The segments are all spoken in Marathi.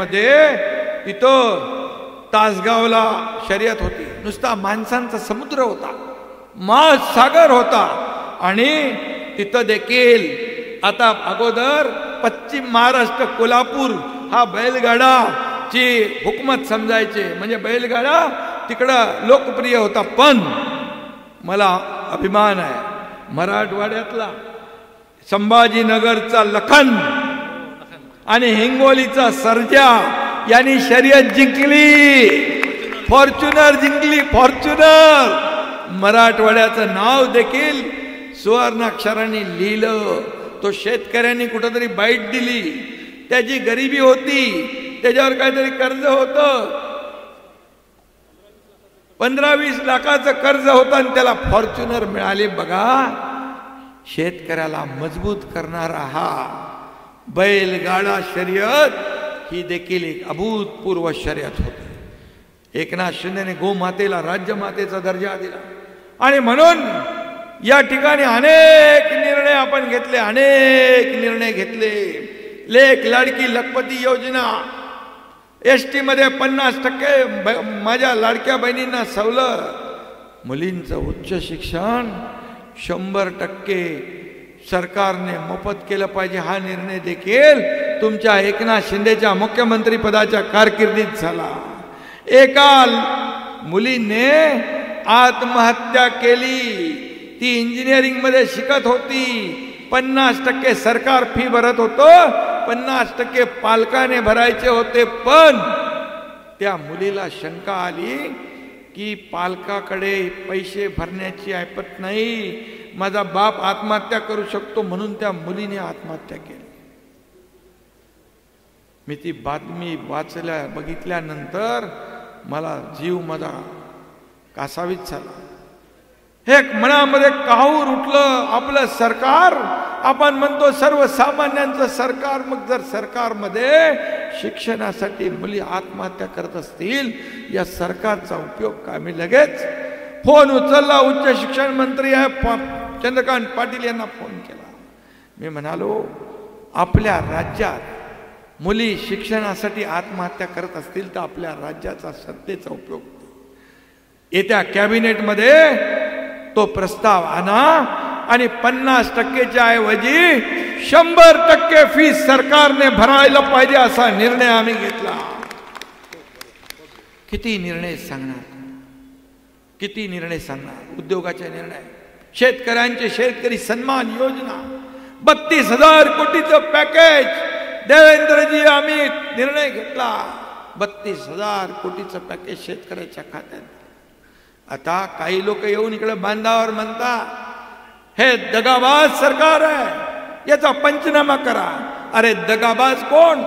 मध्ये तिथं तासगावला शर्यत होती. नुसता माणसांचा समुद्र होता, महासागर होता. आणि तिथं देखील आता अगोदर पश्चिम महाराष्ट्र कोल्हापूर हा बैलगाडाची हुकूमत समजायचे, म्हणजे बैलगाडा तिकडं लोकप्रिय होता. पण मला अभिमान आहे मराठवाड्यातला संभाजीनगरचा लखन आणि हिंगोलीचा सर्जा यांनी शर्यत जिंकली, फॉर्च्युनर जिंकली, फॉर्च्युनर. मराठवाड्याचं नाव देखील सुवर्णाक्षरांनी लिहिलं. तो शेतकऱ्यांनी कुठंतरी बाईट दिली, त्याची गरिबी होती, त्याच्यावर काहीतरी कर्ज होतं, 15-20 लाखाचं कर्ज होतं आणि त्याला फॉर्च्युनर मिळाले. बघा, शेतकऱ्याला मजबूत करणारा हा बैलगाडा शर्यत ही देखील एक अभूतपूर्व शर्यत होती. एकनाथ शिंदेने गोमातेला राज्यमातेचा दर्जा दिला. आणि म्हणून या ठिकाणी अनेक निर्णय आपण घेतले, अनेक निर्णय घेतले. लेक लाडकी लखपती योजना, एसटी मध्ये 50% माझ्या लाडक्या बहिणींना सवलत, मुलींचं उच्च शिक्षण 100% सरकारने मोफत केलं पाहिजे. हा निर्णय देखील तुमच्या एकनाथ शिंदेच्या मुख्यमंत्री पदाच्या कारकिर्दीत झाला. एका मुलीने आत्महत्या केली, ती इंजिनिअरिंग मध्ये शिकत होती, 50% सरकार फी भरत होतं, 50% पालकाने भरायचे होते. पण त्या मुलीला शंका आली की पालकाकडे पैसे भरण्याची ऐपत नाही, माझा बाप आत्महत्या करू शकतो, म्हणून त्या मुलीने आत्महत्या केली. मी ती बातमी बघितल्यानंतर मला जीव माझा कासावीस झाला. हे मनामध्ये काहूर उठलं. आपलं सरकार, आपण म्हणतो सर्वसामान्यांचं सरकार, मग जर सरकारमध्ये शिक्षणासाठी मुली आत्महत्या करत असतील, या सरकारचा उपयोग काय? मी लगेच फोन उचलला, उच्च शिक्षण मंत्री आहे चंद्रकांत पाटील यांना फोन केला. मी म्हणालो, आपल्या राज्यात मुली शिक्षणासाठी आत्महत्या करत असतील तर आपल्या राज्याचा सत्तेचा उपयोग. येत्या कॅबिनेटमध्ये तो प्रस्ताव आणा आणि 50%च्या ऐवजी 100% फीस सरकारने भरायला पाहिजे असा निर्णय आम्ही घेतला. किती निर्णय सांगणार, किती निर्णय सांगणार. उद्योगाचे निर्णय, शेतकऱ्यांचे शेतकरी सन्मान योजना, 32,000 कोटीचं पॅकेज देवेंद्रजी आम्ही निर्णय घेतला. 32,000 कोटीचं पॅकेज शेतकऱ्याच्या खात्यात. आता काही लोक येऊन इकडे बांधावर म्हणता हे दगाबाज सरकार आहे, याचा पंचनामा करा. अरे दगाबाज कोण,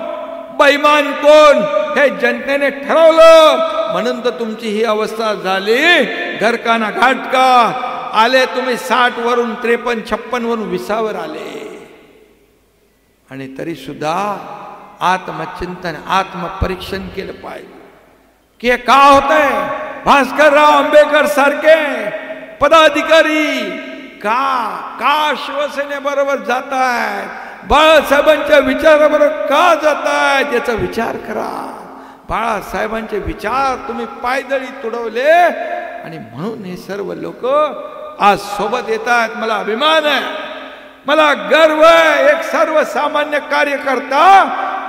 बेईमान कोण, हे जनतेने ठरवलं, म्हणून तर तुमची ही अवस्था झाली. घरकाना घाटका आले तुम्ही, 60 वरून 53, 56 वरून 20 वर आले. आणि तरी सुद्धा आत्मचिंतन, आत्मपरीक्षण केलं पाहिजे की हे का होतंय. भास्करराव आंबेडकर सारखे पदाधिकारी का शिवसेनेबरोबर जात आहेत, बाळासाहेबांच्या विचाराबरोबर का जात आहेत, याचा विचार करा. बाळासाहेबांचे विचार तुम्ही पायदळी तुडवले आणि म्हणून हे सर्व लोक आज सोबत येत आहेत. मला अभिमान आहे, मला गर्व आहे. एक सर्वसामान्य कार्यकर्ता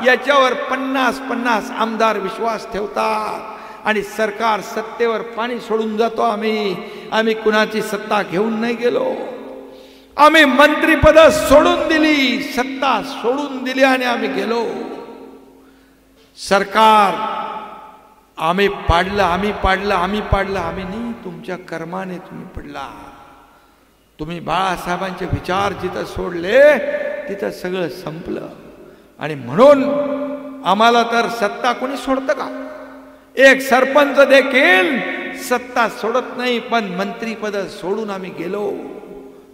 याच्यावर 50-50 आमदार विश्वास ठेवतात आणि सरकार सत्तेवर पाणी सोडून जातो. आम्ही कुणाची सत्ता घेऊन नाही गेलो. आम्ही मंत्रीपद सोडून दिली, सत्ता सोडून दिली आणि आम्ही गेलो. सरकार आम्ही पाडलं, आम्ही नाही, तुमच्या कर्माने तुम्ही पडला. तुम्ही बाळासाहेबांचे विचार जिथं सोडले तिथं सगळं संपलं. आणि म्हणून आम्हाला तर सत्ता कोणी सोडतं का? एक सरपंच देखील सत्ता सोडत नाही, पण मंत्रीपद सोडून आम्ही गेलो.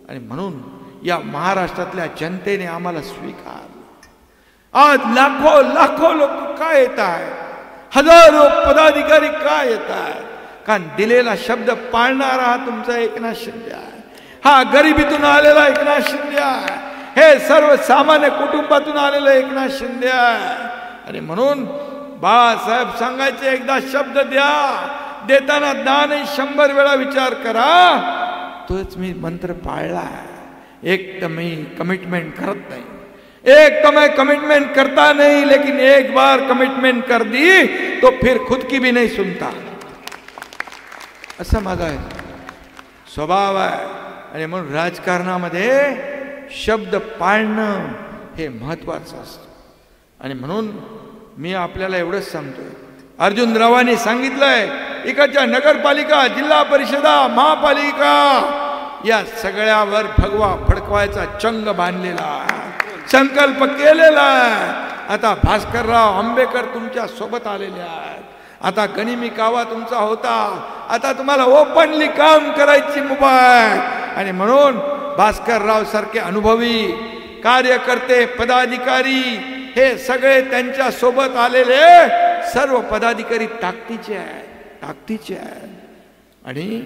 आणि म्हणून या महाराष्ट्रातल्या जनतेने आम्हाला स्वीकारलं. आज लाखो लोक काय येत आहेत, हजारो पदाधिकारी काय येत आहेत, कारण दिलेला शब्द पाळणारा हा तुमचा एकनाथ शिंदे आहे. हा गरिबीतून आलेला एकनाथ शिंदे आहे. हे सर्वसामान्य कुटुंबातून आलेलं एकनाथ शिंदे आहे. आणि म्हणून बाळासाहेब सांगायचे, एकदा शब्द द्या, देताना दानही 100 वेळा विचार करा. तोच मी मंत्र पाळला. एक तर मी कमिटमेंट करत नाही, एक तो मैं कमिटमेंट करता नहीं, लेकिन एक बार कमिटमेंट कर दी तो फिर खुद की भी नहीं सुनता. असा माझा स्वभाव आहे. आणि म्हणून राजकारणामध्ये शब्द पाळणं हे महत्वाचं असतं. आणि म्हणून मी आपल्याला एवढंच सांगतोय, अर्जुनरावांनी सांगितलंय, इकडच्या नगरपालिका, जिल्हा परिषदा, महापालिका या सगळ्यावर भगवा फडकवायचा चंग बांधलेला आहे, संकल्प केलेला आहे. आता भास्करराव आंबेकर तुमच्या सोबत आलेले आहेत. आता गनिमी कावा तुमचा होता, आता तुम्हाला ओपनली काम करायची मुभा आहे. आणि म्हणून भास्करराव सारखे अनुभवी कार्यकर्ते, पदाधिकारी हे सगळे त्यांच्या सोबत आलेले सर्व पदाधिकारी ताकदीचे आहेत, ताकदीचे आहेत. आणि